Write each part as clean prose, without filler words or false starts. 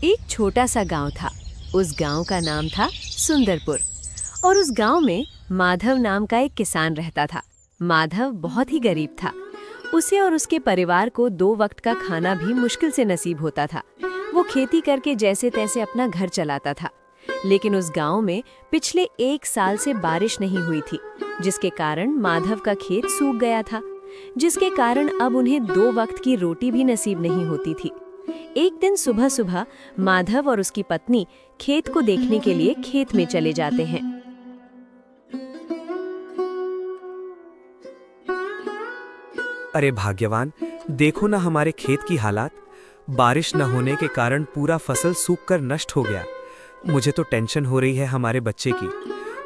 एक छोटा सा गांव था। उस गांव का नाम था सुंदरपुर। और उस गांव में माधव नाम का एक किसान रहता था। माधव बहुत ही गरीब था। उसे और उसके परिवार को 2 वक्त का खाना भी मुश्किल से नसीब होता था। वो खेती करके जैसे तैसे अपना घर चलाता था। लेकिन उस गांव में पिछले 1 साल से बारिश नहीं हुई थी, जिसके कारण माधव का खेत सूख गया था, जिसके कारण अब उन्हें 2 वक्त की रोटी भी नसीब नहीं होती थी। एक दिन सुबह सुबह माधव और उसकी पत्नी खेत को देखने के लिए खेत में चले जाते हैं। अरे भाग्यवान, देखो ना हमारे खेत की हालात। बारिश न होने के कारण पूरा फसल सूखकर नष्ट हो गया। मुझे तो टेंशन हो रही है हमारे बच्चे की।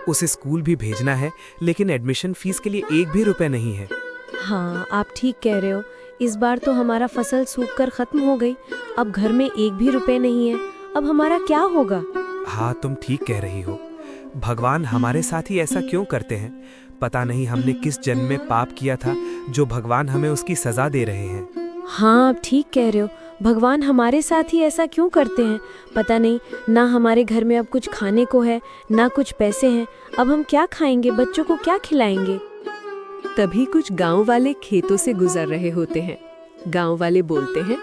उसे स्कूल भी भेजना है, लेकिन एडमिशन फीस के लिए 1 भी रुपए नहीं है। हाँ, आप ठीक कह रहे हो। इस बार तो हमारा फसल सूखकर खत्म हो गई। अब घर में 1 भी रुपए नहीं है। अब हमारा क्या होगा? हाँ, तुम ठीक कह रही हो। भगवान हमारे साथ ही ऐसा क्यों करते हैं? पता नहीं हमने किस जन्म में पाप किया था जो भगवान हमें उसकी सजा दे रहे हैं। हाँ, आप ठीक कह रहे हो। भगवान हमारे साथ ही ऐसा क्यों करते हैं? पता नहीं, ना हमारे घर में अब कुछ खाने को है, ना कुछ पैसे हैं। अब हम क्या खाएंगे? बच्चों को क्या खिलाएंगे? तभी कुछ गांव वाले खेतों से गुजर रहे होते हैं। गांव वाले बोलते हैं,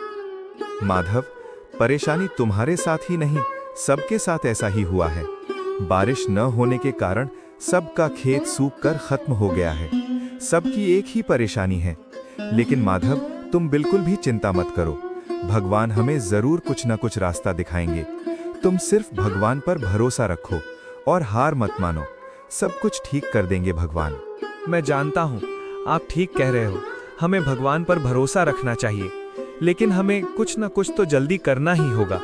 माधव, परेशानी तुम्हारे साथ ही नहीं, सबके साथ ऐसा ही हुआ है। बारिश न होने के कारण सबका खेत सूखकर खत्म हो गया है। सबकी एक ही परेशानी है। लेकिन माधव, तुम बिल्कुल भी चिंता मत करो। भगवान हमें जरूर कुछ न कुछ रास्ता दिखाएंगे। तुम सिर्फ भगवान पर भरोसा रखो और हार मत मानो। सब कुछ ठीक कर देंगे भगवान। मैं जानता हूँ, आप ठीक कह रहे हो। हमें भगवान पर भरोसा रखना चाहिए, लेकिन हमें कुछ न कुछ तो जल्दी करना ही होगा।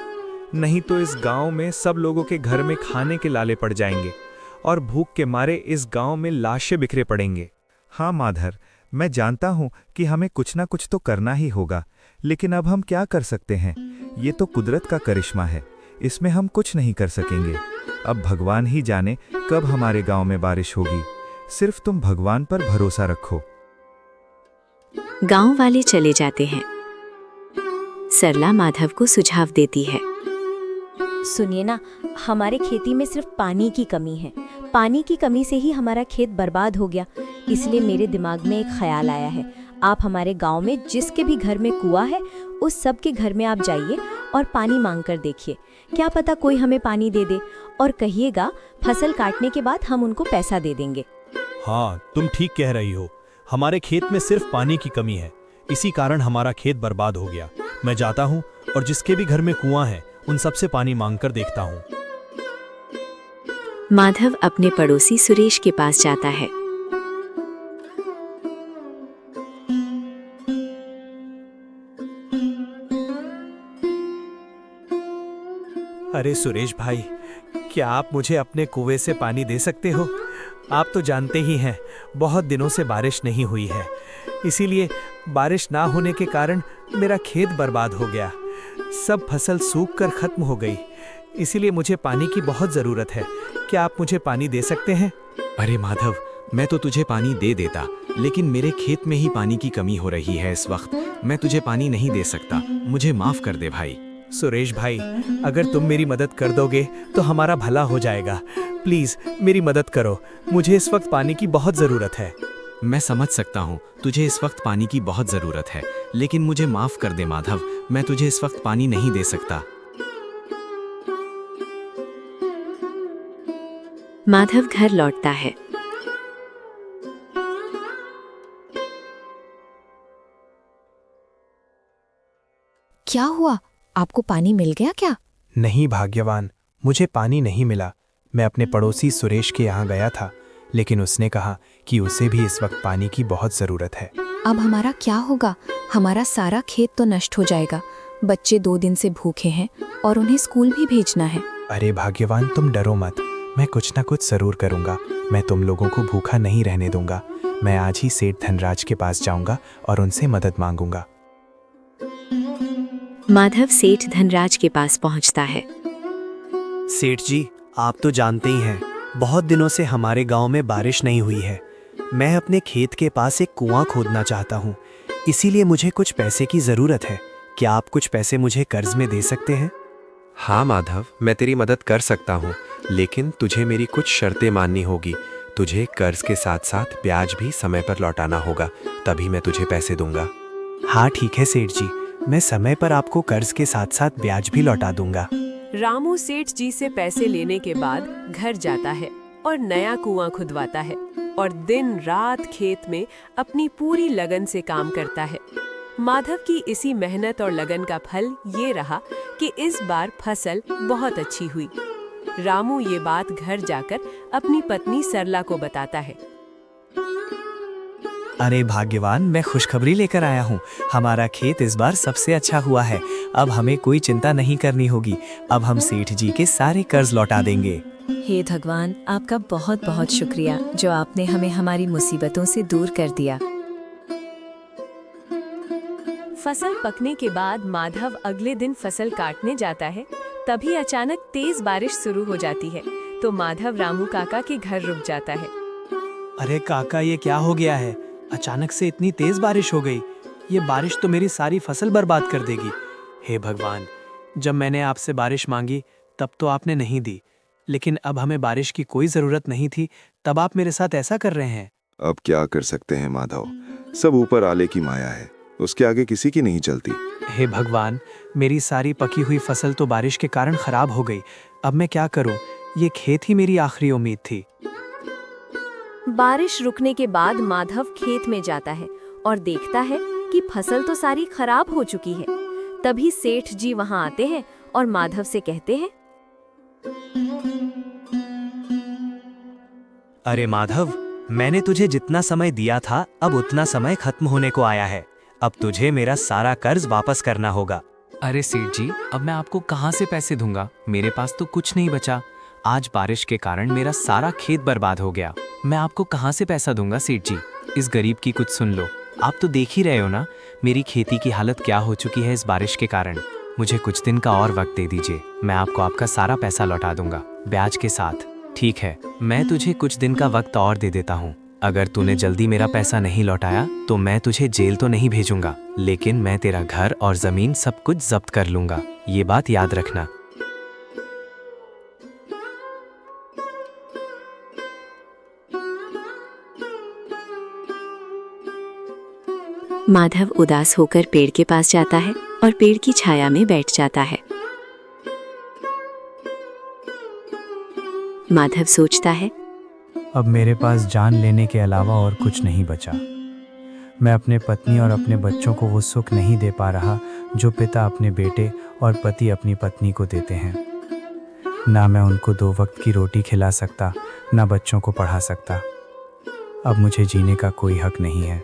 नहीं तो इस गांव में सब लोगों के घर में खाने के लाले पड़ जाएंगे और भूख के मारे इस गांव में लाशें बिखरे पड़ेंगे। हाँ माधर, मैं जानता हूँ कि हमें कुछ ना कुछ तो करना ही होगा, लेकिन अब हम क्या कर सकते हैं? ये तो कुदरत का करिश्मा है, इसमें हम कुछ नहीं कर सकेंगे। अब भगवान ही जाने कब हमारे गांव में बारिश होगी। सिर्फ तुम भगवान पर भरोसा रखो। गांव वाले चले जाते हैं। सरला माधव को सुझाव देती है, सुनिए ना, हमारे खेती में सिर्फ पानी की कमी है। पानी की कमी से ही हमारा खेत बर्बाद हो गया। इसलिए मेरे दिमाग में एक ख्याल आया है। आप हमारे गांव में जिसके भी घर में कुआं है, उस सब के घर में आप जाइए और पानी मांग कर देखिए। क्या पता कोई हमें पानी दे दे, और कहिएगा फसल काटने के बाद हम उनको पैसा दे देंगे। हाँ, तुम ठीक कह रही हो। हमारे खेत में सिर्फ पानी की कमी है, इसी कारण हमारा खेत बर्बाद हो गया। मैं जाता हूँ और जिसके भी घर में कुआं है उन सबसे पानी मांगकर देखता हूँ। माधव अपने पड़ोसी सुरेश के पास जाता है। अरे सुरेश भाई, क्या आप मुझे अपने कुएं से पानी दे सकते हो? आप तो जानते ही हैं, बहुत दिनों से बारिश नहीं हुई है। इसीलिए बारिश ना होने के कारण मेरा खेत बर्बाद हो गया। सब फसल सूखकर खत्म हो गई। इसीलिए मुझे पानी की बहुत ज़रूरत है। क्या आप मुझे पानी दे सकते हैं? अरे माधव, मैं तो तुझे पानी दे देता, लेकिन मेरे खेत में ही पानी की कमी हो रही है इस वक्त। मैं तुझे पानी नहीं दे सकता, मुझे माफ़ कर दे भाई। सुरेश भाई, अगर तुम मेरी मदद कर दोगे तो हमारा भला हो जाएगा। प्लीज़ मेरी मदद करो, मुझे इस वक्त पानी की बहुत ज़रूरत है। मैं समझ सकता हूँ, तुझे इस वक्त पानी की बहुत ज़रूरत है, लेकिन मुझे माफ़ कर दे माधव, मैं तुझे इस वक्त पानी नहीं दे सकता। माधव घर लौटता है। क्या हुआ? आपको पानी मिल गया क्या? नहीं भाग्यवान, मुझे पानी नहीं मिला। मैं अपने पड़ोसी सुरेश के यहाँ गया था, लेकिन उसने कहा कि उसे भी इस वक्त पानी की बहुत ज़रूरत है। अब हमारा क्या होगा? हमारा सारा खेत तो नष्ट हो जाएगा। बच्चे 2 दिन से भूखे हैं और उन्हें स्कूल भी भेजना है। अरे भाग्यवान, तुम डरो मत, मैं कुछ ना कुछ ज़रूर करूँगा। मैं तुम लोगों को भूखा नहीं रहने दूंगा। मैं आज ही सेठ धनराज के पास जाऊँगा और उनसे मदद मांगूंगा। माधव सेठ धनराज के पास पहुंचता है। सेठ जी, आप तो जानते ही हैं, बहुत दिनों से हमारे गांव में बारिश नहीं हुई है। मैं अपने खेत के पास एक कुआं खोदना चाहता हूं, इसीलिए मुझे कुछ पैसे की ज़रूरत है। क्या आप कुछ पैसे मुझे कर्ज में दे सकते हैं? हाँ माधव, मैं तेरी मदद कर सकता हूँ, लेकिन तुझे मेरी कुछ शर्तें माननी होगी। तुझे कर्ज के साथ साथ ब्याज भी समय पर लौटाना होगा, तभी मैं तुझे पैसे दूंगा। हाँ ठीक है सेठ जी, मैं समय पर आपको कर्ज के साथ साथ ब्याज भी लौटा दूंगा। रामू सेठ जी से पैसे लेने के बाद घर जाता है और नया कुआं खुदवाता है और दिन रात खेत में अपनी पूरी लगन से काम करता है। माधव की इसी मेहनत और लगन का फल ये रहा कि इस बार फसल बहुत अच्छी हुई। रामू ये बात घर जाकर अपनी पत्नी सरला को बताता है। अरे भाग्यवान, मैं खुशखबरी लेकर आया हूँ। हमारा खेत इस बार सबसे अच्छा हुआ है। अब हमें कोई चिंता नहीं करनी होगी। अब हम सेठ जी के सारे कर्ज लौटा देंगे। हे भगवान, आपका बहुत बहुत शुक्रिया जो आपने हमें हमारी मुसीबतों से दूर कर दिया। फसल पकने के बाद माधव अगले दिन फसल काटने जाता है। तभी अचानक तेज बारिश शुरू हो जाती है, तो माधव रामू काका के घर रुक जाता है। अरे काका, ये क्या हो गया है? अचानक से इतनी तेज बारिश हो गई। ये बारिश तो मेरी सारी फसल बर्बाद कर देगी। हे भगवान, जब मैंने आपसे बारिश मांगी तब तो आपने नहीं दी, लेकिन अब हमें बारिश की कोई जरूरत नहीं थी, तब आप मेरे साथ ऐसा कर रहे हैं। अब क्या कर सकते हैं माधव, सब ऊपर आले की माया है, उसके आगे किसी की नहीं चलती। हे भगवान, मेरी सारी पकी हुई फसल तो बारिश के कारण खराब हो गई। अब मैं क्या करूं? ये खेत ही मेरी आखिरी उम्मीद थी। बारिश रुकने के बाद माधव खेत में जाता है और देखता है कि फसल तो सारी खराब हो चुकी है। तभी सेठ जी वहां आते हैं और माधव से कहते हैं, अरे माधव, मैंने तुझे जितना समय दिया था अब उतना समय खत्म होने को आया है। अब तुझे मेरा सारा कर्ज वापस करना होगा। अरे सेठ जी, अब मैं आपको कहाँ से पैसे दूंगा? मेरे पास तो कुछ नहीं बचा। आज बारिश के कारण मेरा सारा खेत बर्बाद हो गया। मैं आपको कहाँ से पैसा दूंगा सेठ जी? इस गरीब की कुछ सुन लो। आप तो देख ही रहे हो ना मेरी खेती की हालत क्या हो चुकी है इस बारिश के कारण। मुझे कुछ दिन का और वक्त दे दीजिए, मैं आपको आपका सारा पैसा लौटा दूंगा ब्याज के साथ। ठीक है, मैं तुझे कुछ दिन का वक्त और दे देता हूँ। अगर तूने जल्दी मेरा पैसा नहीं लौटाया तो मैं तुझे जेल तो नहीं भेजूंगा, लेकिन मैं तेरा घर और जमीन सब कुछ जब्त कर लूंगा। ये बात याद रखना। माधव उदास होकर पेड़ के पास जाता है और पेड़ की छाया में बैठ जाता है। माधव सोचता है, अब मेरे पास जान लेने के अलावा और कुछ नहीं बचा। मैं अपने पत्नी और अपने बच्चों को वो सुख नहीं दे पा रहा जो पिता अपने बेटे और पति अपनी पत्नी को देते हैं। ना मैं उनको 2 वक्त की रोटी खिला सकता, ना बच्चों को पढ़ा सकता। अब मुझे जीने का कोई हक नहीं है।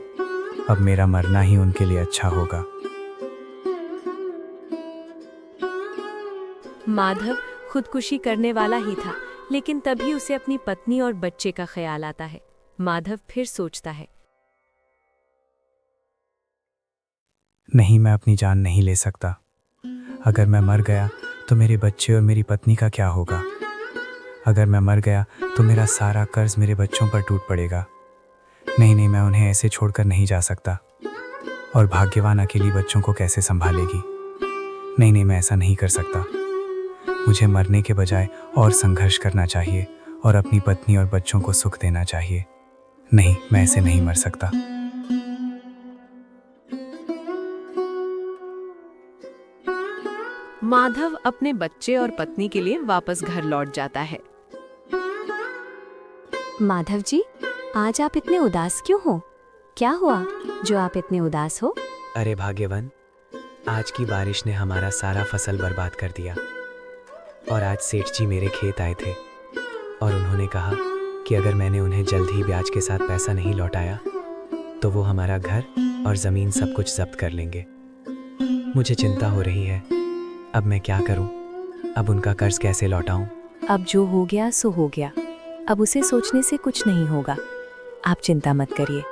अब मेरा मरना ही उनके लिए अच्छा होगा। माधव खुदकुशी करने वाला ही था, लेकिन तभी उसे अपनी पत्नी और बच्चे का ख्याल आता है। माधव फिर सोचता है, नहीं, मैं अपनी जान नहीं ले सकता। अगर मैं मर गया तो मेरे बच्चे और मेरी पत्नी का क्या होगा? अगर मैं मर गया तो मेरा सारा कर्ज मेरे बच्चों पर टूट पड़ेगा। नहीं, मैं उन्हें ऐसे छोड़कर नहीं जा सकता। और भाग्यवान अकेली बच्चों को कैसे संभालेगी? नहीं, मैं ऐसा नहीं कर सकता। मुझे मरने के बजाय और संघर्ष करना चाहिए और अपनी पत्नी और बच्चों को सुख देना चाहिए। नहीं, मैं ऐसे नहीं मर सकता। माधव अपने बच्चे और पत्नी के लिए वापस घर लौट जाता है। माधव जी, आज आप इतने उदास क्यों हो? क्या हुआ जो आप इतने उदास हो? अरे भाग्यवान, आज की बारिश ने हमारा सारा फसल बर्बाद कर दिया। और आज सेठ जी मेरे खेत आए थे और उन्होंने कहा कि अगर मैंने उन्हें जल्द ही ब्याज के साथ पैसा नहीं लौटाया तो वो हमारा घर और ज़मीन सब कुछ जब्त कर लेंगे। मुझे चिंता हो रही है। अब मैं क्या करूं? अब उनका कर्ज कैसे लौटाऊं? अब जो हो गया सो हो गया। अब उसे सोचने से कुछ नहीं होगा। आप चिंता मत करिए,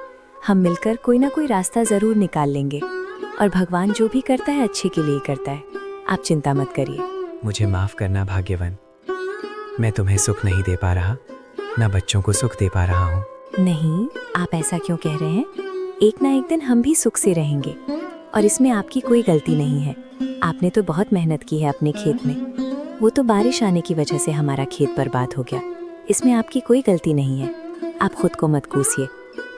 हम मिलकर कोई ना कोई रास्ता ज़रूर निकाल लेंगे। और भगवान जो भी करता है अच्छे के लिए करता है। आप चिंता मत करिए। मुझे माफ़ करना भाग्यवान, मैं तुम्हें सुख नहीं दे पा रहा, ना बच्चों को सुख दे पा रहा हूँ। नहीं, आप ऐसा क्यों कह रहे हैं? एक ना एक दिन हम भी सुख से रहेंगे और इसमें आपकी कोई गलती नहीं है। आपने तो बहुत मेहनत की है अपने खेत में। वो तो बारिश आने की वजह से हमारा खेत बर्बाद हो गया। इसमें आपकी कोई गलती नहीं है। आप खुद को मत कोसिए।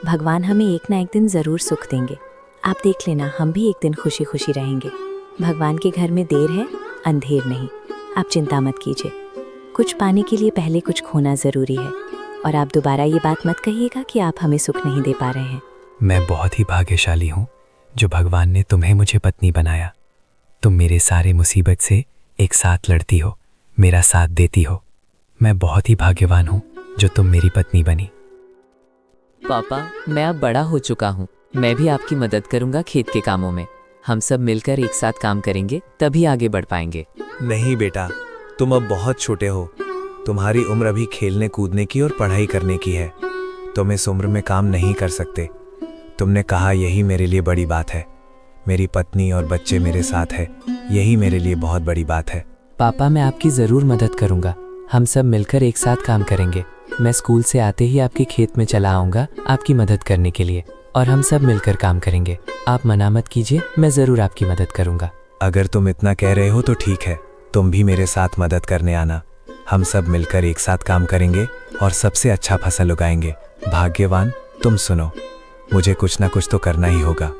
भगवान हमें एक ना एक दिन ज़रूर सुख देंगे। आप देख लेना, हम भी एक दिन खुशी खुशी रहेंगे। भगवान के घर में देर है, अंधेर नहीं। आप चिंता मत कीजिए। कुछ पाने के लिए पहले कुछ खोना ज़रूरी है। और आप दोबारा ये बात मत कहिएगा कि आप हमें सुख नहीं दे पा रहे हैं। मैं बहुत ही भाग्यशाली हूँ जो भगवान ने तुम्हें मुझे पत्नी बनाया। तुम मेरे सारे मुसीबत से एक साथ लड़ती हो, मेरा साथ देती हो। मैं बहुत ही भाग्यवान हूँ जो तुम मेरी पत्नी बनी। पापा, मैं अब बड़ा हो चुका हूँ। मैं भी आपकी मदद करूँगा खेत के कामों में। हम सब मिलकर एक साथ काम करेंगे, तभी आगे बढ़ पाएंगे। नहीं बेटा, तुम अब बहुत छोटे हो। तुम्हारी उम्र अभी खेलने कूदने की और पढ़ाई करने की है। तुम इस उम्र में काम नहीं कर सकते। तुमने कहा, यही मेरे लिए बड़ी बात है। मेरी पत्नी और बच्चे मेरे साथ है, यही मेरे लिए बहुत बड़ी बात है। पापा, मैं आपकी ज़रूर मदद करूँगा। हम सब मिलकर एक साथ काम करेंगे। मैं स्कूल से आते ही आपके खेत में चला आऊँगा आपकी मदद करने के लिए, और हम सब मिलकर काम करेंगे। आप मना मत कीजिए, मैं ज़रूर आपकी मदद करूँगा। अगर तुम इतना कह रहे हो तो ठीक है, तुम भी मेरे साथ मदद करने आना। हम सब मिलकर एक साथ काम करेंगे और सबसे अच्छा फसल उगाएंगे। भाग्यवान, तुम सुनो, मुझे कुछ ना कुछ तो करना ही होगा।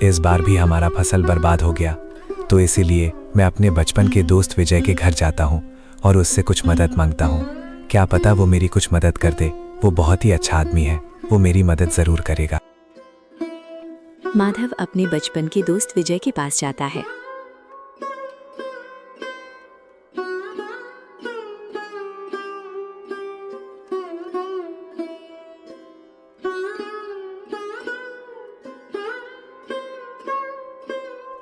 इस बार भी हमारा फसल बर्बाद हो गया, तो इसीलिए मैं अपने बचपन के दोस्त विजय के घर जाता हूँ और उससे कुछ मदद मांगता हूँ। क्या पता वो मेरी कुछ मदद कर दे। वो बहुत ही अच्छा आदमी है, वो मेरी मदद ज़रूर करेगा। माधव अपने बचपन के दोस्त विजय के पास जाता है।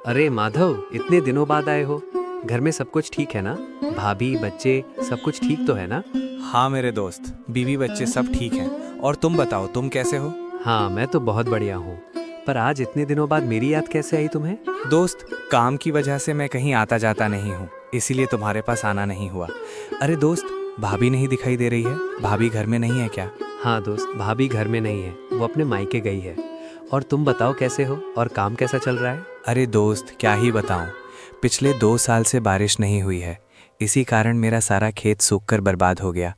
अरे माधव, इतने दिनों बाद आए हो। घर में सब कुछ ठीक है ना? भाभी, बच्चे, सब कुछ ठीक तो है ना? हाँ मेरे दोस्त, बीवी बच्चे सब ठीक हैं। और तुम बताओ, तुम कैसे हो? हाँ, मैं तो बहुत बढ़िया हूँ। पर आज इतने दिनों बाद मेरी याद कैसे आई तुम्हें? दोस्त, काम की वजह से मैं कहीं आता जाता नहीं हूँ, इसीलिए तुम्हारे पास आना नहीं हुआ। अरे दोस्त, भाभी नहीं दिखाई दे रही है। भाभी घर में नहीं है क्या? हाँ दोस्त, भाभी घर में नहीं है, वो अपने मायके गई है। और तुम बताओ कैसे हो और काम कैसा चल रहा है? अरे दोस्त, क्या ही बताऊं, पिछले 2 साल से बारिश नहीं हुई है। इसी कारण मेरा सारा खेत सूखकर बर्बाद हो गया।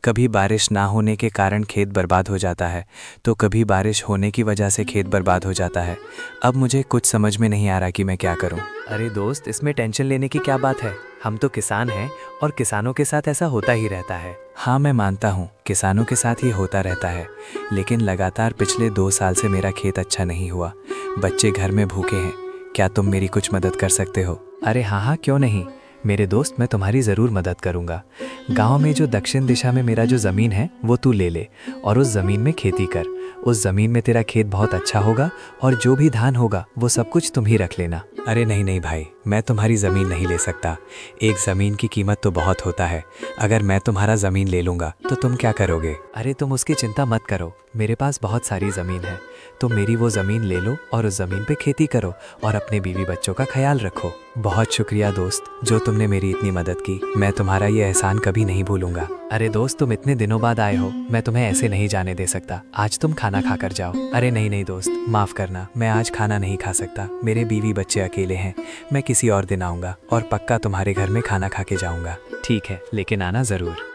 कभी बारिश ना होने के कारण खेत बर्बाद हो जाता है, तो कभी बारिश होने की वजह से खेत बर्बाद हो जाता है। अब मुझे कुछ समझ में नहीं आ रहा कि मैं क्या करूं। अरे दोस्त, इसमें टेंशन लेने की क्या बात है? हम तो किसान हैं और किसानों के साथ ऐसा होता ही रहता है। हाँ मैं मानता हूँ, किसानों के साथ ही होता रहता है, लेकिन लगातार पिछले 2 साल से मेरा खेत अच्छा नहीं हुआ। बच्चे घर में भूखे हैं। क्या तुम मेरी कुछ मदद कर सकते हो? अरे हाँ हाँ, क्यों नहीं मेरे दोस्त, मैं तुम्हारी ज़रूर मदद करूँगा। गांव में जो दक्षिण दिशा में मेरा जो ज़मीन है वो तू ले ले और उस ज़मीन में खेती कर। उस ज़मीन में तेरा खेत बहुत अच्छा होगा और जो भी धान होगा वो सब कुछ तुम ही रख लेना। अरे नहीं नहीं भाई, मैं तुम्हारी ज़मीन नहीं ले सकता। एक ज़मीन की कीमत तो बहुत होता है। अगर मैं तुम्हारा ज़मीन ले लूँगा तो तुम क्या करोगे? अरे तुम उसकी चिंता मत करो, मेरे पास बहुत सारी ज़मीन है। तुम मेरी वो ज़मीन ले लो और उस ज़मीन पे खेती करो और अपने बीवी बच्चों का ख्याल रखो। बहुत शुक्रिया दोस्त, जो तुमने मेरी इतनी मदद की। मैं तुम्हारा ये एहसान कभी नहीं भूलूंगा। अरे दोस्त, तुम इतने दिनों बाद आए हो, मैं तुम्हें ऐसे नहीं जाने दे सकता। आज तुम खाना खा कर जाओ। अरे नहीं नहीं दोस्त, माफ़ करना, मैं आज खाना नहीं खा सकता। मेरे बीवी बच्चे अकेले हैं। मैं किसी और दिन आऊँगा और पक्का तुम्हारे घर में खाना खा के जाऊँगा। ठीक है, लेकिन आना ज़रूर।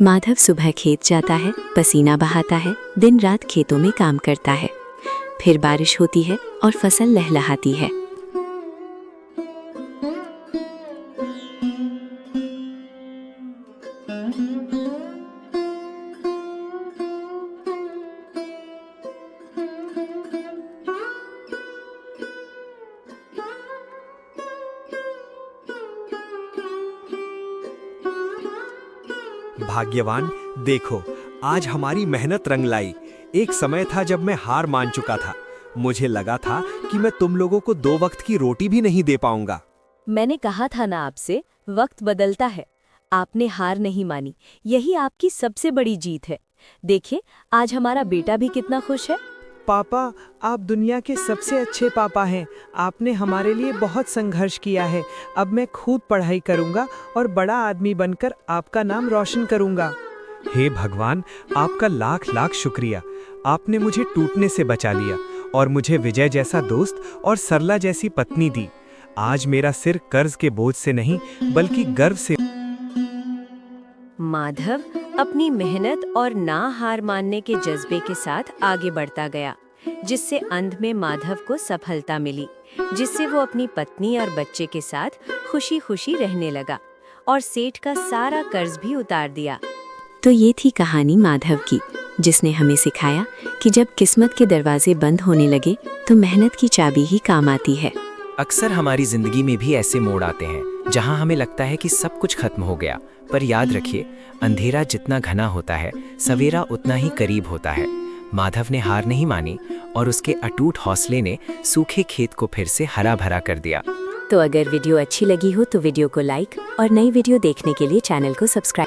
माधव सुबह खेत जाता है, पसीना बहाता है, दिन रात खेतों में काम करता है। फिर बारिश होती है और फसल लहलहाती है। भाग्यवान, देखो आज हमारी मेहनत रंग लाई। एक समय था जब मैं हार मान चुका था। मुझे लगा था कि मैं तुम लोगों को 2 वक्त की रोटी भी नहीं दे पाऊंगा। मैंने कहा था ना आपसे, वक्त बदलता है। आपने हार नहीं मानी, यही आपकी सबसे बड़ी जीत है। देखिए, आज हमारा बेटा भी कितना खुश है। पापा, आप दुनिया के सबसे अच्छे पापा हैं। आपने हमारे लिए बहुत संघर्ष किया है। अब मैं खुद पढ़ाई करूंगा और बड़ा आदमी बनकर आपका नाम रोशन करूंगा। हे भगवान, आपका लाख लाख शुक्रिया। आपने मुझे टूटने से बचा लिया और मुझे विजय जैसा दोस्त और सरला जैसी पत्नी दी। आज मेरा सिर कर्ज के बोझ से नहीं बल्कि गर्व से। माधव अपनी मेहनत और ना हार मानने के जज्बे के साथ आगे बढ़ता गया, जिससे अंत में माधव को सफलता मिली, जिससे वो अपनी पत्नी और बच्चे के साथ खुशी खुशी रहने लगा और सेठ का सारा कर्ज भी उतार दिया। तो ये थी कहानी माधव की, जिसने हमें सिखाया कि जब किस्मत के दरवाजे बंद होने लगे तो मेहनत की चाबी ही काम आती है। अक्सर हमारी जिंदगी में भी ऐसे मोड़ आते हैं जहां हमें लगता है कि सब कुछ खत्म हो गया, पर याद रखिए, अंधेरा जितना घना होता है सवेरा उतना ही करीब होता है। माधव ने हार नहीं मानी और उसके अटूट हौसले ने सूखे खेत को फिर से हरा भरा कर दिया। तो अगर वीडियो अच्छी लगी हो तो वीडियो को लाइक और नई वीडियो देखने के लिए चैनल को सब्सक्राइब